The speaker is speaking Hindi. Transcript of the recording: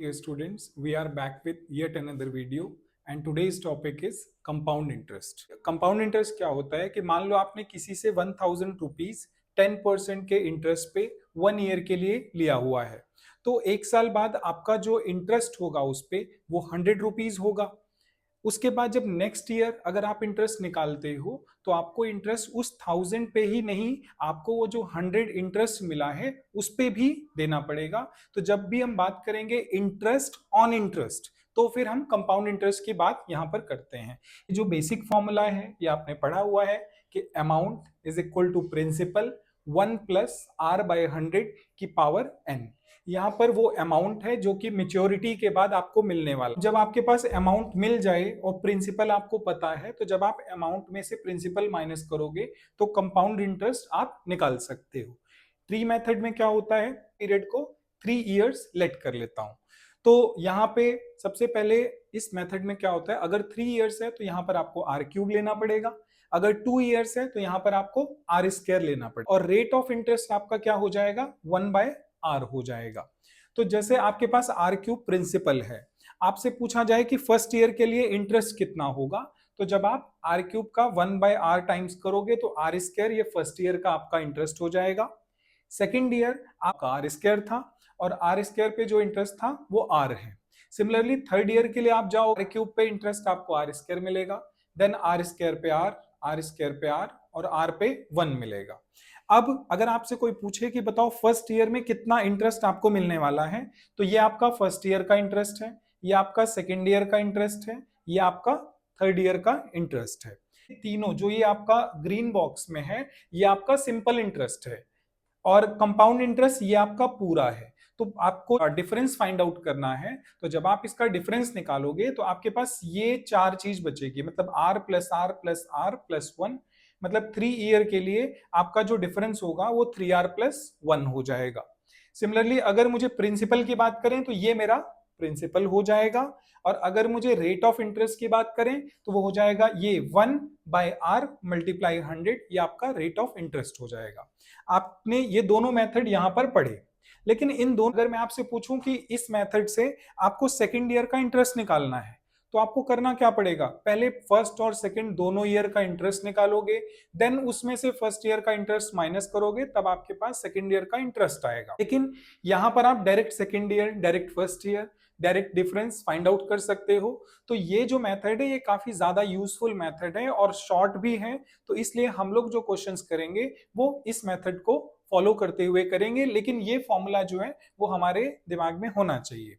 Dear students, we are back with yet another video and today's topic is compound interest. Compound interest क्या होता है कि मान लो आपने किसी से 1000 रुपीज 10% के इंटरेस्ट पे 1 ईयर के लिए लिया हुआ है, तो 1 साल बाद आपका जो इंटरेस्ट होगा उस पे वो 100 रुपीज होगा। उसके बाद जब नेक्स्ट ईयर अगर आप इंटरेस्ट निकालते हो तो आपको इंटरेस्ट उस 1000 पे ही नहीं, आपको वो जो 100 इंटरेस्ट मिला है उस पे भी देना पड़ेगा। तो जब भी हम बात करेंगे इंटरेस्ट ऑन इंटरेस्ट तो फिर हम कंपाउंड इंटरेस्ट की बात यहाँ पर करते हैं। जो बेसिक फॉर्मूला है ये आपने पढ़ा हुआ है कि amount is equal to principal 1 + r/100 की पावर n। यहाँ पर वो अमाउंट है जो कि मेच्योरिटी के बाद आपको मिलने वाला। जब आपके पास अमाउंट मिल जाए और प्रिंसिपल आपको पता है तो जब आप अमाउंट में से प्रिंसिपल माइनस करोगे तो कंपाउंड इंटरेस्ट आप निकाल सकते हो। ट्री मेथड में क्या होता है, पीरियड को 3 इयर्स लेट कर लेता हूं। तो यहाँ पे सबसे पहले इस मेथड में क्या होता है, अगर 3 इयर्स है तो यहाँ पर आपको r³ लेना पड़ेगा, अगर 2 इयर्स है तो यहाँ पर आपको r² लेना पड़ेगा और रेट ऑफ इंटरेस्ट आपका क्या हो जाएगा 1/r हो जाएगा। तो जैसे आपके पास r³ प्रिंसिपल है, आपसे पूछा जाए कि फर्स्ट ईयर के लिए इंटरेस्ट कितना होगा, तो जब आप r³ का 1/r टाइम्स करोगे तो r² ये फर्स्ट ईयर का आपका इंटरेस्ट हो जाएगा। सेकेंड ईयर आपका r² था और r² पे जो इंटरेस्ट था वो r है। सिमिलरली थर्ड ईयर के लिए आप जाओ, r³ पे इंटरेस्ट आपको r² मिलेगा, देन r² पे r² पे r और r पे 1 मिलेगा। अब अगर आपसे कोई पूछे कि बताओ फर्स्ट ईयर में कितना इंटरेस्ट आपको मिलने वाला है, तो ये आपका फर्स्ट ईयर का इंटरेस्ट है, ये आपका सेकेंड ईयर का इंटरेस्ट है, ये आपका थर्ड ईयर का इंटरेस्ट है। तीनों जो ये आपका ग्रीन बॉक्स में है ये आपका सिंपल इंटरेस्ट है और कंपाउंड इंटरेस्ट ये आपका पूरा है। तो आपको डिफरेंस फाइंड आउट करना है, तो जब आप इसका डिफरेंस निकालोगे तो आपके पास ये चार चीज बचेगी, मतलब r+r+r+1, मतलब 3 ईयर के लिए आपका जो डिफरेंस होगा वो 3r+1 हो जाएगा। सिमिलरली अगर मुझे प्रिंसिपल की बात करें तो ये मेरा प्रिंसिपल हो जाएगा और अगर मुझे रेट ऑफ इंटरेस्ट की बात करें तो वो हो जाएगा ये 1/r × 100, ये आपका रेट ऑफ इंटरेस्ट हो जाएगा। आपने ये दोनों मेथड यहां पर पढ़े, लेकिन इन दोनों अगर मैं आपसे पूछूं कि इस मेथड से आपको सेकेंड ईयर का इंटरेस्ट निकालना है तो आपको करना क्या पड़ेगा, पहले फर्स्ट और सेकंड दोनों ईयर का इंटरेस्ट निकालोगे, देन उसमें से फर्स्ट ईयर का इंटरेस्ट माइनस करोगे, तब आपके पास सेकंड ईयर का इंटरेस्ट आएगा। लेकिन यहां पर आप direct second year, direct first year, direct difference find out कर सकते हो। तो ये जो मेथड है ये काफी ज्यादा यूजफुल मेथड है और शॉर्ट भी है, तो इसलिए हम लोग जो क्वेश्चंस करेंगे वो इस मेथड को फॉलो करते हुए करेंगे, लेकिन ये फॉर्मूला जो है वो हमारे दिमाग में होना चाहिए।